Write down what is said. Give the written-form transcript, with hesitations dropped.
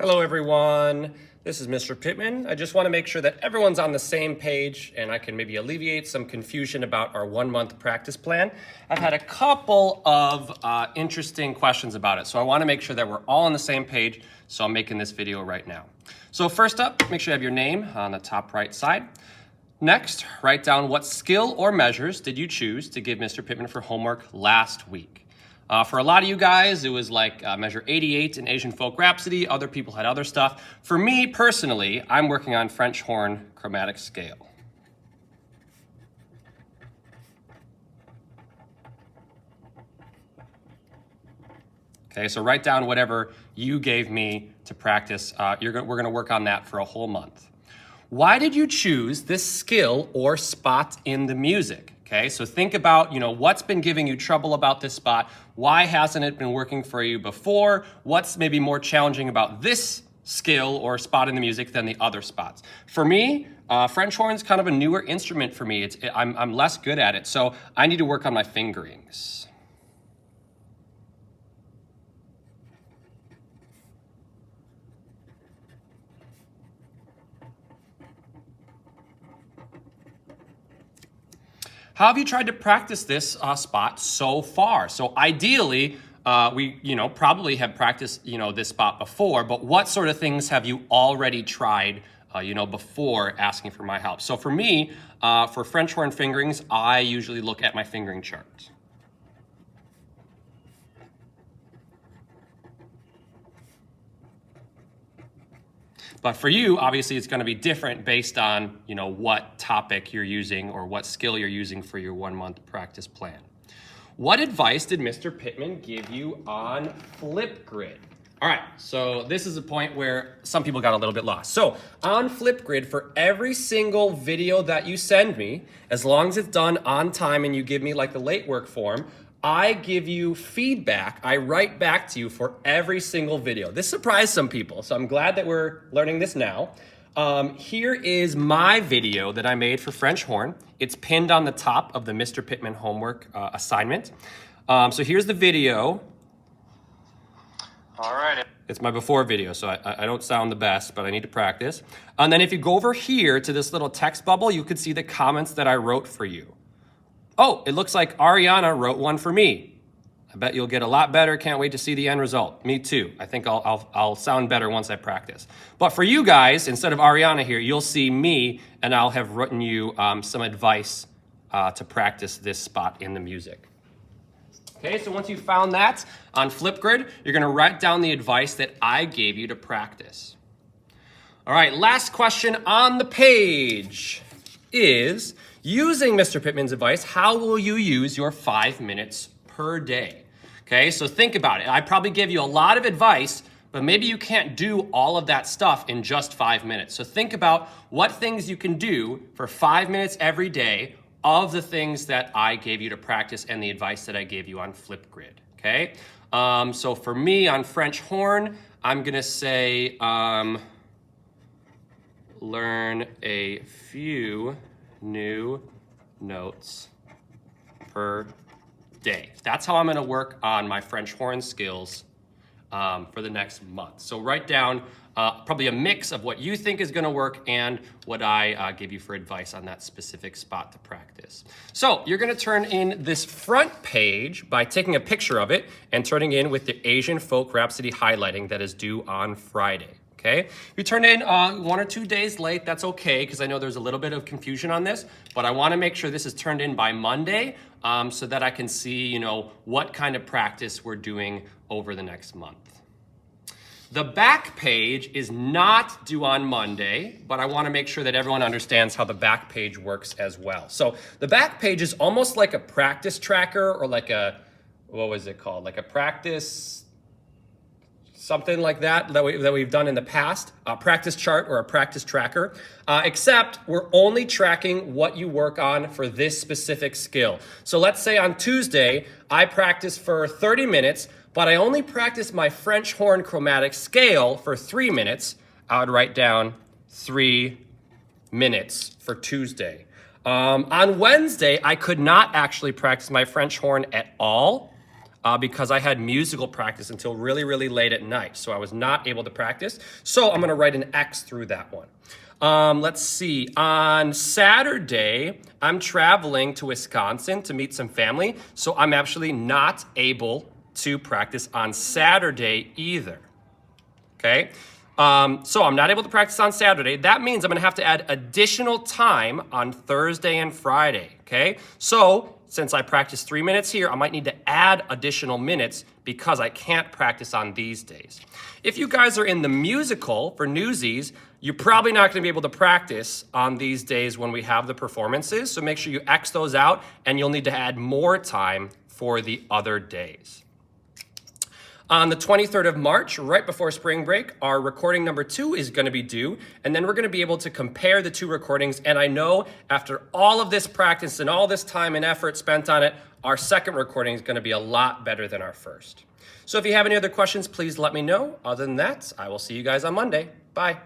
Hello everyone, this is Mr. Pittman. I just want to make sure that everyone's on the same page and I can maybe alleviate some confusion about our 1-month practice plan. I've had a couple of interesting questions about it, so I want to make sure that we're all on the same page, so I'm making this video right now. So first up, make sure you have your name on the top right side. Next, write down what skill or measures did you choose to give Mr. Pittman for homework last week. For a lot of you guys, it was like measure 88 in Asian Folk Rhapsody. Other people had other stuff. For me, personally, I'm working on French horn chromatic scale. Okay, so write down whatever you gave me to practice. We're going to work on that for a whole month. Why did you choose this skill or spot in the music? Okay, so think about, what's been giving you trouble about this spot? Why hasn't it been working for you before? What's maybe more challenging about this skill or spot in the music than the other spots? For me, French horn's kind of a newer instrument for me. I'm less good at it, so I need to work on my fingerings. How have you tried to practice this spot so far? So ideally, we probably have practiced this spot before, but what sort of things have you already tried before asking for my help? So for me, for French horn fingerings, I usually look at my fingering chart. But for you, obviously, it's going to be different based on, what topic you're using or what skill you're using for your 1-month practice plan. What advice did Mr. Pittman give you on Flipgrid? All right, so this is a point where some people got a little bit lost. So on Flipgrid, for every single video that you send me, as long as it's done on time and you give me like the late work form, I give you feedback. I write back to you for every single video. This surprised some people, so I'm glad that we're learning this now. Here is my video that I made for French horn. It's pinned on the top of the Mr. Pittman homework assignment. So here's the video. All right. It's my before video, so I don't sound the best, but I need to practice. And then if you go over here to this little text bubble, you could see the comments that I wrote for you. Oh, it looks like Ariana wrote one for me. I bet you'll get a lot better. Can't wait to see the end result. Me too. I think I'll sound better once I practice. But for you guys, instead of Ariana here, you'll see me, and I'll have written you some advice to practice this spot in the music. Okay, so once you've found that on Flipgrid, you're going to write down the advice that I gave you to practice. All right, last question on the page is, using Mr. Pittman's advice, how will you use your 5 minutes per day? Okay, so think about it. I probably gave you a lot of advice, but maybe you can't do all of that stuff in just 5 minutes. So think about what things you can do for 5 minutes every day of the things that I gave you to practice and the advice that I gave you on Flipgrid, okay? So for me on French horn, I'm gonna say learn a few new notes per day. That's how I'm going to work on my French horn skills for the next month. So write down probably a mix of what you think is going to work and what I give you for advice on that specific spot to practice. So you're going to turn in this front page by taking a picture of it and turning in with the Asian Folk Rhapsody highlighting that is due on Friday. Okay, if you turn in 1 or 2 days late, that's okay, because I know there's a little bit of confusion on this, but I want to make sure this is turned in by Monday so that I can see, what kind of practice we're doing over the next month. The back page is not due on Monday, but I want to make sure that everyone understands how the back page works as well. So the back page is almost like a practice tracker or like a, what was it called? Like a practice... something like that we've done in the past, a practice chart or a practice tracker, except we're only tracking what you work on for this specific skill. So let's say on Tuesday, I practice for 30 minutes, but I only practice my French horn chromatic scale for 3 minutes. I would write down 3 minutes for Tuesday. On Wednesday, I could not actually practice my French horn at all. because I had musical practice until really, really late at night. So I was not able to practice. So I'm going to write an X through that one. Let's see. On Saturday, I'm traveling to Wisconsin to meet some family. So I'm actually not able to practice on Saturday either. Okay. So I'm not able to practice on Saturday. That means I'm going to have to add additional time on Thursday and Friday. Okay. So since I practice 3 minutes here, I might need to add additional minutes because I can't practice on these days. If you guys are in the musical for Newsies, you're probably not going to be able to practice on these days when we have the performances. So make sure you X those out, and you'll need to add more time for the other days. On the 23rd of March, right before spring break, our recording number 2 is going to be due, and then we're going to be able to compare the 2 recordings. And I know after all of this practice and all this time and effort spent on it, our second recording is going to be a lot better than our first. So if you have any other questions, please let me know. Other than that, I will see you guys on Monday. Bye.